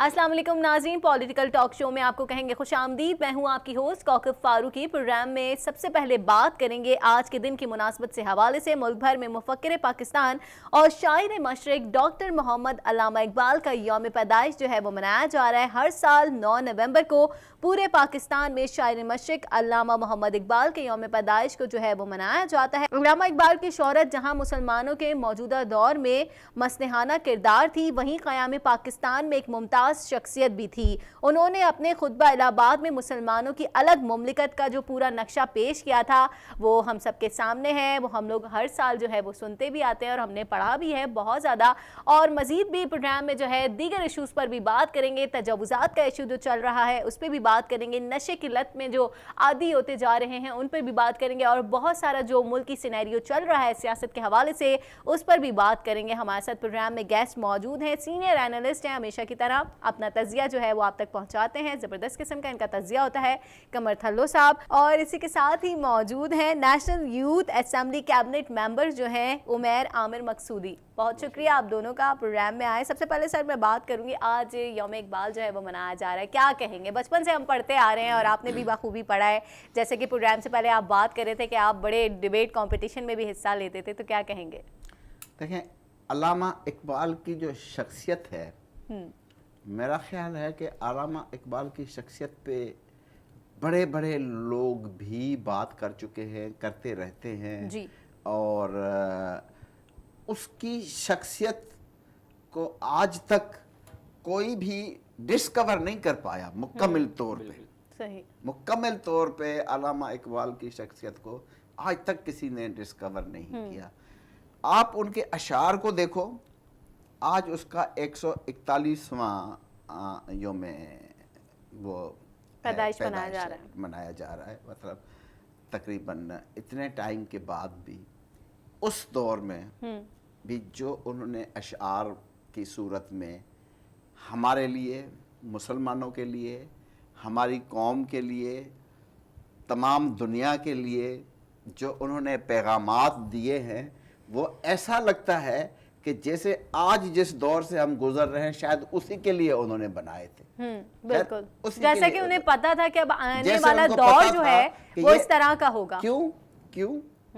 अस्सलाम वालेकुम नाज़रीन, पॉलिटिकल टॉक शो में आपको कहेंगे खुश आमदीद। मैं हूं आपकी होस्ट कौकब फारूकी। प्रोग्राम में सबसे पहले बात करेंगे आज के दिन की मुनासबत से हवाले से। मुल्क भर में मुफक्किर पाकिस्तान और शायर मशरिक डॉक्टर मोहम्मद अल्लामा इकबाल का यौम पैदाइश जो है वो मनाया जा रहा है। हर साल 9 नवंबर को पूरे पाकिस्तान में शायर मशरिक अल्लामा मोहम्मद इकबाल के यौम पैदाइश को जो है वो मनाया जाता है। अल्लामा इकबाल की शोहरत जहाँ मुसलमानों के मौजूदा दौर में मसनहाना किरदार थी, वहीं क़याम पाकिस्तान में एक मुमताज़ शख्सियत भी थी। उन्होंने अपने खुतबा इलाहाबाद में मुसलमानों की अलग मुमलिकत का जो पूरा नक्शा पेश किया था वो हम सब के सामने है। वो हम लोग हर साल जो है वो सुनते भी आते हैं और हमने पढ़ा भी है बहुत ज़्यादा। और मज़ीद भी प्रोग्राम में जो है दीगर इशूज़ पर भी बात करेंगे। तजावुज़ात का इशू जो चल रहा है उस पर भी बात करेंगे। नशे की लत में जो आदी होते जा रहे हैं उन पर भी बात करेंगे। और बहुत सारा जो मुल्की सिनेरियो चल रहा है सियासत के हवाले से उस पर भी बात करेंगे। हमारे साथ प्रोग्राम में गेस्ट मौजूद हैं, सीनियर एनालिस्ट हैं, हमेशा की तरह अपना तजिया जो है वो आप तक पहुंचाते हैं। ज़बरदस्त किस्म का इनका तजिया होता है, कमर थल्लो साहब। और इसी के साथ ही मौजूद हैं national youth assembly cabinet member जो हैं उमैर आमिर मकसूदी। बहुत शुक्रिया आप दोनों का प्रोग्राम में आए। सबसे पहले सर मैं बात करूंगी, आज यौम इकबाल जो है वो मनाया जा रहा है, क्या कहेंगे? बचपन से हम पढ़ते आ रहे हैं और आपने भी बखूबी पढ़ा है। जैसे कि प्रोग्राम से पहले आप बात कर रहे थे कि आप बड़े डिबेट कॉम्पिटिशन में भी हिस्सा लेते थे, तो क्या कहेंगे? देखें, अल्लामा इकबाल की जो शख्सियत है, मेरा ख्याल है कि अल्लामा इकबाल की शख्सियत पे बड़े बड़े लोग भी बात कर चुके हैं, करते रहते हैं जी। और उसकी शख्सियत को आज तक कोई भी डिस्कवर नहीं कर पाया मुकम्मल तौर पे। सही, मुकम्मल तौर पे अल्लामा इकबाल की शख्सियत को आज तक किसी ने डिस्कवर नहीं किया। आप उनके अशार को देखो, आज उसका 141वां यौम वो पैदाइश मनाया जा रहा है। मतलब तकरीबन इतने टाइम के बाद भी उस दौर में भी जो उन्होंने अशार की सूरत में हमारे लिए, मुसलमानों के लिए, हमारी कौम के लिए, तमाम दुनिया के लिए जो उन्होंने पैगामात दिए हैं, वो ऐसा लगता है कि जैसे आज जिस दौर से हम गुजर रहे हैं शायद उसी के लिए उन्होंने बनाए थे। बिल्कुल, जैसे कि उन्हें पता था कि अब आने वाला दौर जो है वो इस तरह का होगा। क्यों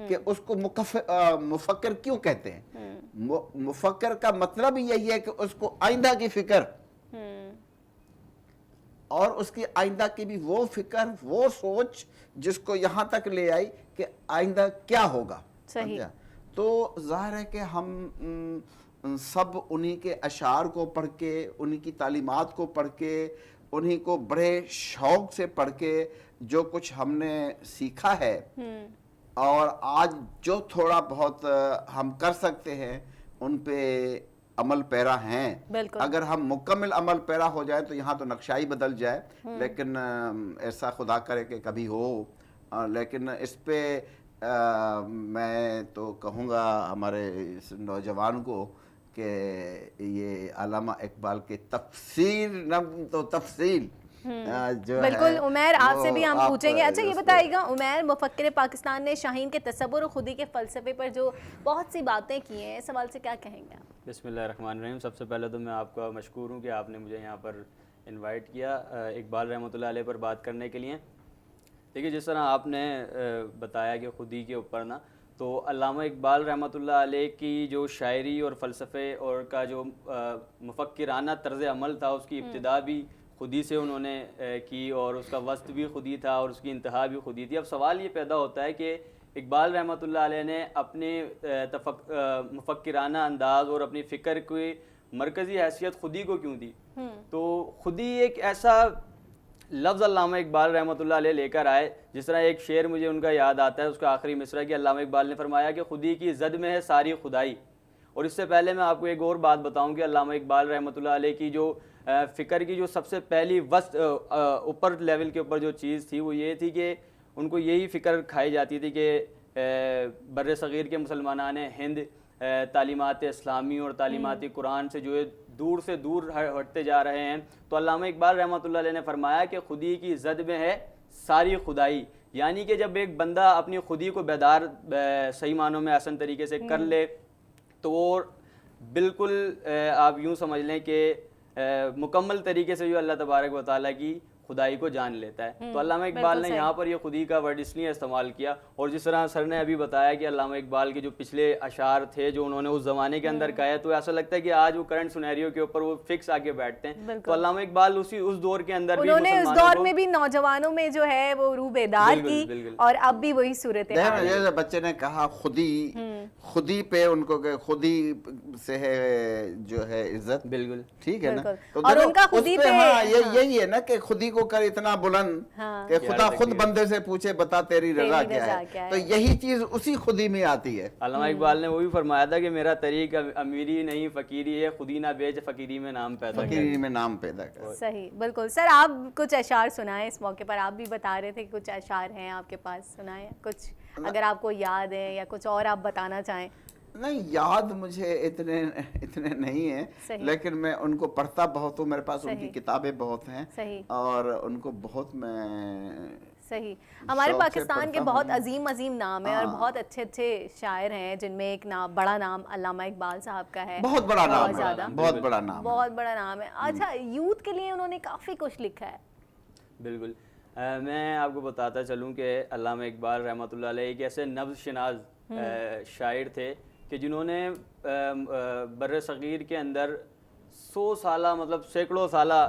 कि उसको मुफक्किर क्यों कहते हैं? मुफक्किर का मतलब ही यही है कि उसको आइंदा की फिक्र और उसकी आइंदा की भी वो फिक्र, वो सोच जिसको यहाँ तक ले आई कि आइंदा क्या होगा। सही। तो जाहिर है कि हम सब उन्हीं के अशार को पढ़ के, उन्हीं की तालीमात को पढ़ के, उन्हीं को बड़े शौक से पढ़ के जो कुछ हमने सीखा है और आज जो थोड़ा बहुत हम कर सकते हैं उन पे अमल पैरा हैं। अगर हम मुकम्मल अमल पैरा हो जाए तो यहाँ तो नक्शा ही बदल जाए, लेकिन ऐसा खुदा करे कि कभी हो। लेकिन इस पे मैं तो कहूँगा हमारे इस नौजवान को कि ये अल्लामा इकबाल के तफसीर न तो तफसील जो बिल्कुल उमैर आपसे भी हम पूछेंगे। अच्छा ये बताइएगा उमैर, मुफक्किर पाकिस्तान ने शाहीन के तसव्वुर और खुदी के फ़लसफ़े पर जो बहुत सी बातें की हैं, इस सवाल से क्या कहेंगे आप? बिस्मिल्लाहिर्रहमानिर्रहीम। सबसे पहले तो मैं आपका मशकूर हूँ कि आपने मुझे यहाँ पर इनवाइट किया इकबाल रहमतुल्लाह अलैह पर बात करने के लिए। देखिए, जिस तरह आपने बताया कि खुदी के ऊपर ना, तो अल्लामा इकबाल रहमतुल्लाह अलैह की जो शायरी और फ़लसफ़े और का जो मुफक्किराना तर्ज़ अमल था, उसकी इब्तिदा भी खुदी से उन्होंने की और उसका वस्त भी खुदी था और उसकी इंतहा भी खुदी थी। अब सवाल ये पैदा होता है कि इकबाल रहमतुल्लाह अलैह ने अपने मुफक्किराना अंदाज़ और अपनी फ़िक्र की मरकज़ी हैसियत खुदी को क्यों दी? तो खुदी एक ऐसा लफ्ज़ अल्लामा इकबाल रहमतुल्लाह अलैह लेकर आए, जिस तरह एक शेर मुझे उनका याद आता है, उसका आखिरी मिसरा कि अल्लामा इकबाल ने फरमाया कि खुदी की ज़द में है सारी खुदाई। और इससे पहले मैं आपको एक और बात बताऊं कि अल्लामा इकबाल रहमतुल्लाह अलैह की जो फ़िक्र की जो सबसे पहली वस्त ऊपर लेवल के ऊपर जो चीज़ थी वो ये थी कि उनको यही फ़िक्र खाई जाती थी कि बर्र सग़ीर के मुसलमानान हिंद तालीमात इस्लामी और तालीमात कुरान से जो है दूर से दूर हटते जा रहे हैं। तो अल्लामा इकबाल रहमतुल्लाह अलैह ने फरमाया कि खुदी की ज़द में है सारी खुदाई, यानी कि जब एक बंदा अपनी खुदी को बेदार सही मानों में आसान तरीके से कर ले तो वो बिल्कुल आप यूँ समझ लें कि मुकम्मल तरीके से जो अल्लाह तबारक व तआला की खुदाई को जान लेता है। तो अल्लामा इकबाल ने यहाँ पर ये खुदी का वर्ड इसलिए इस्तेमाल किया। और जिस तरह सर ने अभी बताया कि अल्लामा इकबाल के जो पिछले अशार थे जो उन्होंने उस ज़माने के अंदर कहा है, तो ऐसा लगता है कि आज वो करंट सिनेरियो के ऊपर वो फिक्स आके बैठते हैं। तो अल्लामा इकबाल उस दौर के अंदर उन्होंने उस दौर में भी नौजवानों में जो है वो रूह बेदार की, और अब भी वही सूरत है। बच्चे ने कहा खुदी पे उनको खुदी से है जो है इज्जत, बिल्कुल ठीक है ना। तो और उनका खुदी पे यही है ना कि खुदी को कर इतना बुलंद कि खुदा खुद बंदे से पूछे बता तेरी रजा क्या है। तो यही चीज उसी खुदी में आती है। अल्लामा इकबाल ने वो भी फरमाया था कि मेरा तरीक अमीरी नहीं फकीरी है, खुदी ना बेच फकीरी में नाम पैदा कर। सही, बिल्कुल। सर आप कुछ अशार सुनाएं इस मौके पर, आप भी बता रहे थे कि कुछ अशार हैं आपके पास, सुनाएं कुछ अगर आपको याद है या कुछ और आप बताना चाहें। नहीं, याद मुझे इतने नहीं है, लेकिन मैं उनको पढ़ता बहुत हूँ, मेरे पास उनकी किताबें बहुत हैं और उनको बहुत मैं सही। हमारे पाकिस्तान के बहुत अजीम नाम है और बहुत अच्छे शायर हैं, जिनमें एक नाम, बड़ा नाम अल्लामा इकबाल साहब का है। बहुत बड़ा नाम है। अच्छा, यूथ के लिए उन्होंने काफ़ी कुछ लिखा है। बिल्कुल। मैं आपको बताता चलूँ कि अल्लामा इकबाल रहमतुल्लाह अलैह एक ऐसे नब्ज़ शनाज़ शायर थे कि जिन्होंने बर्र सग़ीर के अंदर 100 साला मतलब सैकड़ों साला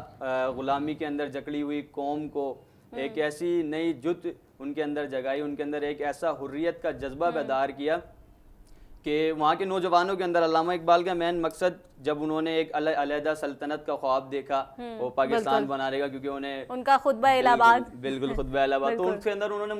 ग़ुलामी के अंदर जकड़ी हुई कौम को एक ऐसी नई जुत उनके अंदर जगाई, उनके अंदर एक ऐसा हुर्रियत का जज्बा बेदार किया कि वहाँ के नौजवानों के अंदर अल्लामा इकबाल का मेन मकसद, जब उन्होंने एक अलहदा सल्तनत का ख्वाब देखा वो पाकिस्तान बनाने का, क्योंकि उन्हें उनका खुतबा इलाहाबाद, बिल्कुल खुतबा इलाहाबाद, तो उसके अंदर उन्होंने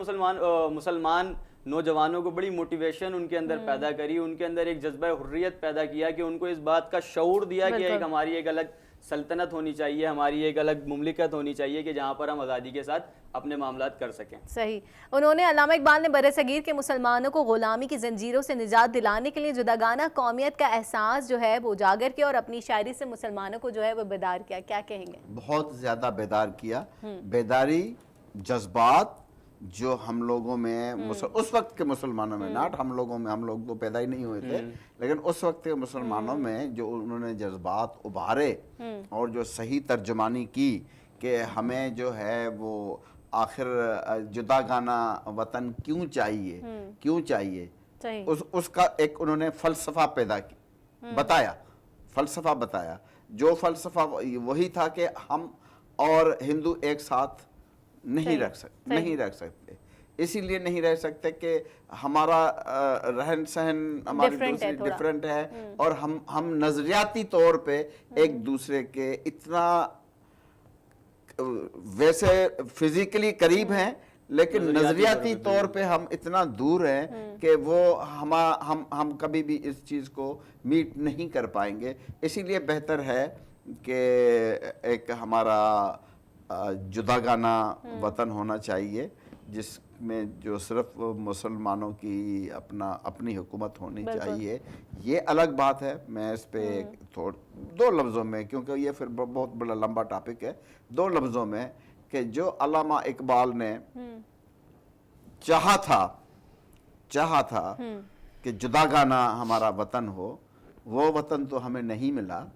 मुसलमान नौजवानों को बड़ी मोटिवेशन उनके अंदर पैदा करी, उनके अंदर एक जज्बा हुर्रियत पैदा किया कि उनको इस बात का शऊर दिया कि एक हमारी एक अलग सल्तनत होनी चाहिए, हमारी एक अलग मुमलिकत होनी चाहिए कि जहाँ पर हम आज़ादी के साथ अपने मामलात कर सकें। सही। उन्होंने अल्लामा इकबाल ने बर्र सगीर के मुसलमानों को ग़ुलामी की जंजीरों से निजात दिलाने के लिए जुदागाना कौमियत का एहसास जो है वो उजागर किया और अपनी शायरी से मुसलमानों को जो है वो बेदार किया। क्या कहेंगे? बहुत ज़्यादा बेदार किया। बेदारी, जज्बात जो हम लोगों में उस वक्त के मुसलमानों में, नाट हम लोगों में, हम लोग तो पैदा ही नहीं हुए थे, लेकिन उस वक्त के मुसलमानों में जो उन्होंने जज्बात उभारे और जो सही तर्जुमानी की कि हमें जो है वो आखिर जुदागाना वतन क्यों चाहिए, उसका एक उन्होंने फ़लसफ़ा पैदा की, फ़लसफ़ा बताया। जो फ़लसफ़ा वही था कि हम और हिंदू एक साथ नहीं रख सकते। इसीलिए नहीं रह सकते कि हमारा रहन सहन हमारी दूसरी डिफरेंट है और हम नजरियाती तौर पे एक दूसरे के इतना वैसे फिजिकली करीब हैं, लेकिन नजरियाती तौर पे हम इतना दूर हैं कि वो हम कभी भी इस चीज़ को मीट नहीं कर पाएंगे। इसीलिए बेहतर है कि एक हमारा जुदागाना वतन होना चाहिए जिसमें जो सिर्फ मुसलमानों की अपनी हुकूमत होनी चाहिए। ये अलग बात है। मैं इस पे दो लफ्ज़ों में, क्योंकि ये फिर बहुत बड़ा लंबा टॉपिक है, दो लफ्ज़ों में कि जो अल्लामा इकबाल ने चाहा था कि जुदागाना हमारा वतन हो, वो वतन तो हमें नहीं मिला,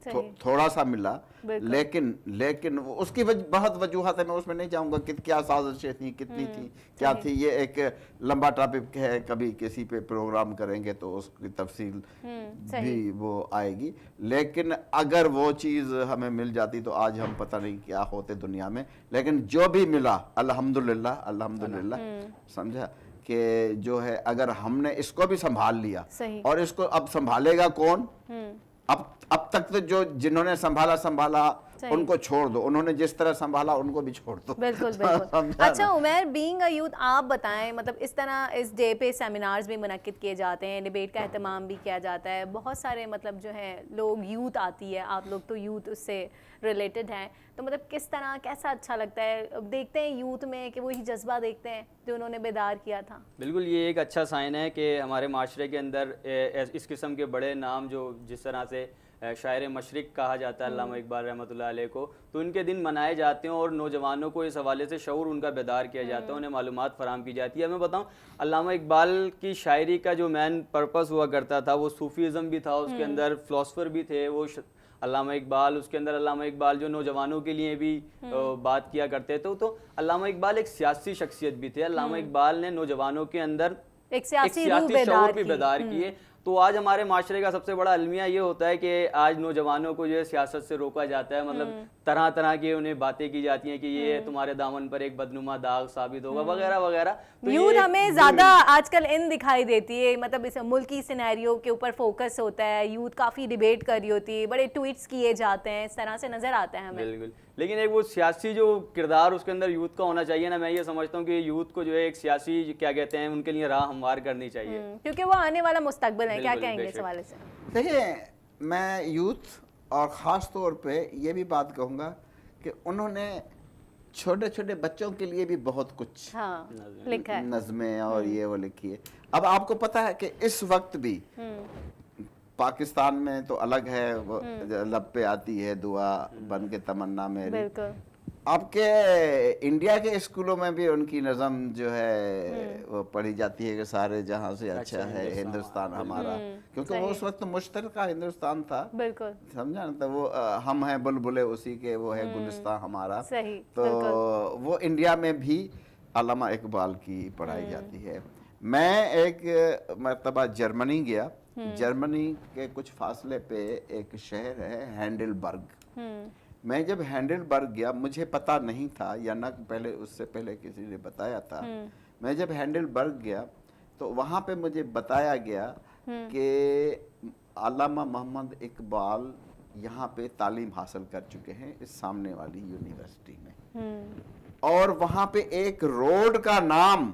थोड़ा सा मिला, लेकिन उसकी बहुत वजूहत है, मैं उसमें नहीं जाऊंगा कि क्या साजिशें थी, कितनी थी, क्या थी। ये एक लंबा टॉपिक है, कभी किसी पे प्रोग्राम करेंगे तो उसकी तफसील भी वो आएगी। लेकिन अगर वो चीज़ हमें मिल जाती तो आज हम पता नहीं क्या होते दुनिया में। लेकिन जो भी मिला अल्हम्दुलिल्लाह, समझा कि जो है अगर हमने इसको भी संभाल लिया, और इसको अब संभालेगा कौन? अब तक तो जो जिन्होंने संभाला उनको छोड़ दो, उन्होंने जिस तरह संभाला उनको भी छोड़ दो। बिल्कुल। अच्छा उमैर, बीइंग अ यूथ, आप बताएं, मतलब इस तरह इस डे पे सेमिनार्स भी मुनक्किद किए जाते हैं, डिबेट का एहतमाम भी किया जाता है, बहुत सारे मतलब जो है लोग, यूथ आती है, आप लोग तो यूथ उससे रिलेटेड हैं, तो मतलब किस तरह कैसा अच्छा लगता है? देखते हैं यूथ में कि वही जज्बा देखते हैं جو انہوں نے بیدار کیا تھا. بالکل یہ ایک اچھا سائن ہے کہ ہمارے معاشرے کے اندر اس قسم کے بڑے نام جو جس طرح سے شاعر مشرق کہا جاتا ہے علامہ اقبال رحمۃ اللہ علیہ کو, تو ان کے دن منائے جاتے ہیں اور نوجوانوں کو اس حوالے سے شعور ان کا بیدار کیا جاتا ہے, انہیں معلومات فراہم کی جاتی ہے. میں بتاؤں علامہ اقبال کی شاعری کا جو مین پرپس ہوا کرتا تھا وہ صوفیزم بھی تھا, اس کے اندر فلاسفر بھی تھے وہ علامہ اقبال, اس کے اندر علامہ اقبال جو نوجوانوں کے لیے بھی بات کیا کرتے تھے. تو علامہ اقبال ایک سیاسی شخصیت بھی تھے, علامہ اقبال نے نوجوانوں کے اندر ایک سیاسی شعور بھی بیدار کیے. تو آج ہمارے معاشرے کا سب سے بڑا المیہ یہ ہوتا ہے کہ آج نوجوانوں کو جو ہے سیاست سے روکا جاتا ہے, مطلب طرح طرح کی انہیں باتیں کی جاتی ہیں کہ یہ تمہارے دامن پر ایک بدنما داغ ثابت ہوگا وغیرہ وغیرہ. یوتھ ہمیں زیادہ آج کل ان دکھائی دیتی ہے, مطلب اس ملکی سینیریو کے اوپر فوکس ہوتا ہے, یوتھ کافی ڈیبیٹ کر رہی ہوتی ہے, بڑے ٹویٹس کیے جاتے ہیں, اس طرح سے نظر آتا ہے ہمیں. بالکل, لیکن ایک وہ سیاسی جو کردار اس کے اندر یوتھ کا ہونا چاہیے نا, میں یہ سمجھتا ہوں کہ یوتھ کو جو ہے ایک سیاسی کیا کہتے ہیں ان کے لیے راہ ہموار کرنی چاہیے, کیونکہ وہ آنے والا مستقبل ہے. کیا کہیں گے اس حوالے سے؟ دیکھیں, میں یوتھ اور خاص طور پہ یہ بھی بات کہوں گا کہ انہوں نے چھوٹے چھوٹے بچوں کے لیے بھی بہت کچھ لکھا ہے, نظمیں اور یہ وہ لکھی ہے. اب آپ کو پتہ ہے کہ اس وقت بھی پاکستان میں تو الگ ہے, وہ لب پہ آتی ہے دعا بن کے تمنا میری, آپ کے انڈیا کے اسکولوں میں بھی ان کی نظم جو ہے وہ پڑھی جاتی ہے کہ سارے جہاں سے اچھا ہے ہندوستان ہمارا, کیونکہ وہ اس وقت مشترکہ ہندوستان تھا, سمجھا نا, تو وہ ہم ہیں بلبلے اسی کے, وہ ہے گلستان ہمارا. تو وہ انڈیا میں بھی علامہ اقبال کی پڑھائی جاتی ہے. میں ایک مرتبہ جرمنی گیا, جرمنی کے کچھ فاصلے پہ ایک شہر ہے ہینڈل برگ. میں جب ہینڈل برگ گیا, مجھے پتا نہیں تھا یا نہ پہلے اس سے پہلے کسی نے بتایا تھا, میں جب ہینڈل برگ گیا تو وہاں پہ مجھے بتایا گیا کہ علامہ محمد اقبال یہاں پہ تعلیم حاصل کر چکے ہیں اس سامنے والی یونیورسٹی میں, اور وہاں پہ ایک روڈ کا نام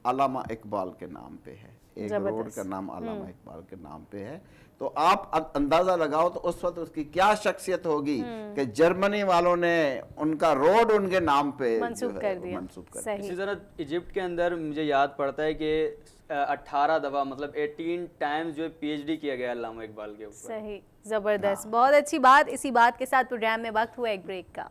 علامہ اقبال کے نام پہ ہے, ایک روڈ کا نام علامہ اقبال کے نام پہ ہے. تو آپ اندازہ لگاؤ تو اس وقت اس کی کیا شخصیت ہوگی کہ جرمنی والوں نے ان کا روڈ ان کے نام پہ منسوب کر دیا. اسی طرح ایجپٹ کے اندر مجھے یاد پڑتا ہے کہ 18 دفعہ مطلب 18 ٹائمز جو ہے پی ایچ ڈی کیا گیا علامہ اقبال کے اوپر. صحیح, زبردست, بہت اچھی بات. اسی بات کے ساتھ پروگرام میں وقت ہوا ایک بریک کا.